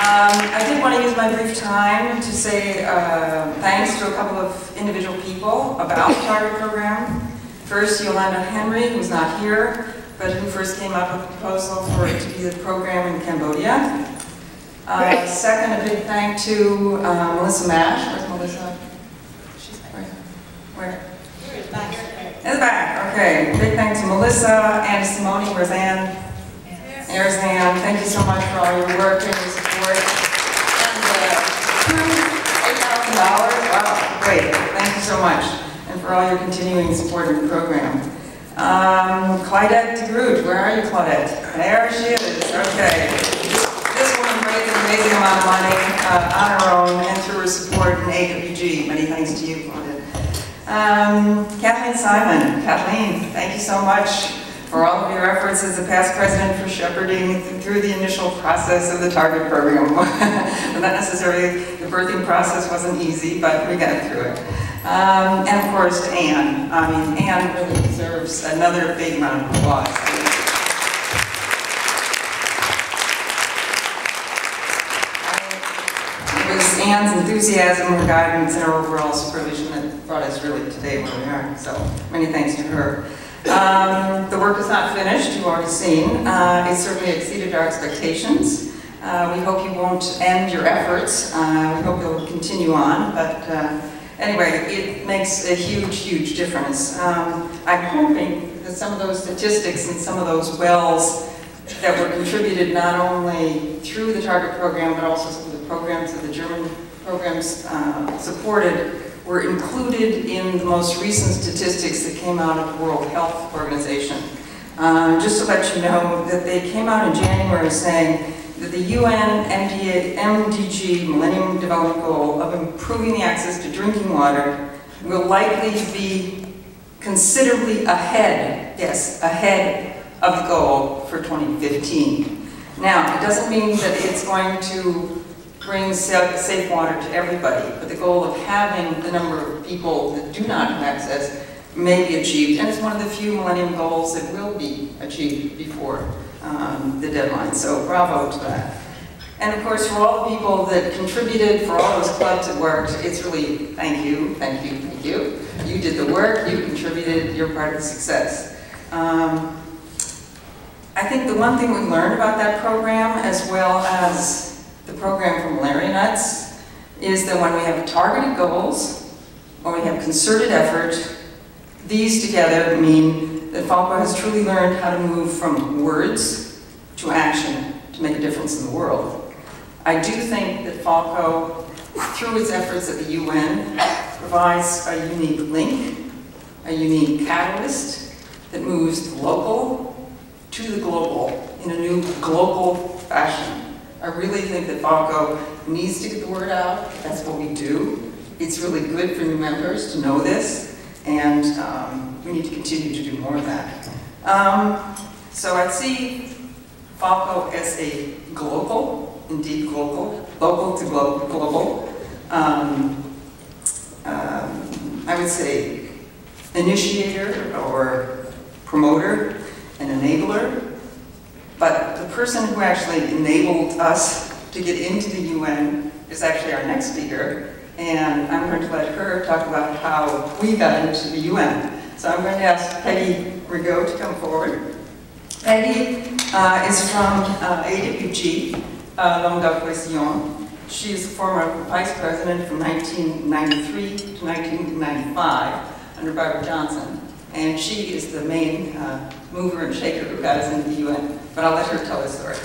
I did want to use my brief time to say thanks to a couple of individual people about the Target program. First, Yolanda Henry, who's not here, but who first came up with a proposal for it to be the program in Cambodia. Second, a big thank to Melissa Mash. Where's Melissa? She's where? In the back. In the back, okay. Big thank to Melissa and Simone Erzan. Erzan, thank you so much for all your work and your support. And $8,000, wow, great. Thank you so much. And for all your continuing support of the program. Claudette de Groot, where are you, Claudette? There she is, okay. This woman raised an amazing amount of money on her own and through her support in AWG. Many thanks to you, Claudette. Kathleen Simon. Kathleen, thank you so much for all of your efforts as the past president for shepherding through the initial process of the Target program. Not necessarily, the birthing process wasn't easy, but we got through it. And of course, Anne. I mean, Anne really deserves another big round of applause. It was Anne's enthusiasm, her guidance, and her overall supervision that brought us really today where we are. So many thanks to her. The work is not finished, you've already seen. It certainly exceeded our expectations. We hope you won't end your efforts. We hope you'll continue on. But anyway, it makes a huge, huge difference. I'm hoping that some of those statistics and some of those wells that were contributed not only through the Target program, but also some of the programs that the German programs supported were included in the most recent statistics that came out of the World Health Organization. Just to let you know that they came out in January saying that the UN MDG, Millennium Development Goal, of improving the access to drinking water will likely be considerably ahead, yes, ahead of the goal for 2015. Now, it doesn't mean that it's going to bring safe water to everybody, but the goal of having the number of people that do not have access may be achieved, and it's one of the few Millennium Goals that will be achieved before the deadline, so bravo to that. And of course, for all the people that contributed, for all those clubs that worked, it's really thank you, thank you, thank you. You did the work, you contributed, you're part of the success. I think the one thing we learned about that program, as well as the program from Malaria Nuts, is that when we have targeted goals, when we have concerted effort, these together mean that Falco has truly learned how to move from words to action to make a difference in the world. I do think that Falco, through its efforts at the UN, provides a unique link, a unique catalyst that moves the local to the global in a new global fashion. I really think that Falco needs to get the word out. That's what we do. It's really good for new members to know this, and we need to continue to do more of that. So I see Falco as a global, indeed global, local to global, I would say initiator or promoter and enabler. But the person who actually enabled us to get into the UN is actually our next speaker, and I'm going to let her talk about how we got into the UN. So I'm going to ask Peggy Rigaud to come forward. Peggy is from AWG, L'Homme de Cohésion. She is the former vice president from 1993 to 1995 under Barbara Johnson, and she is the main mover and shaker who got us into the UN. But I'll let her tell the story.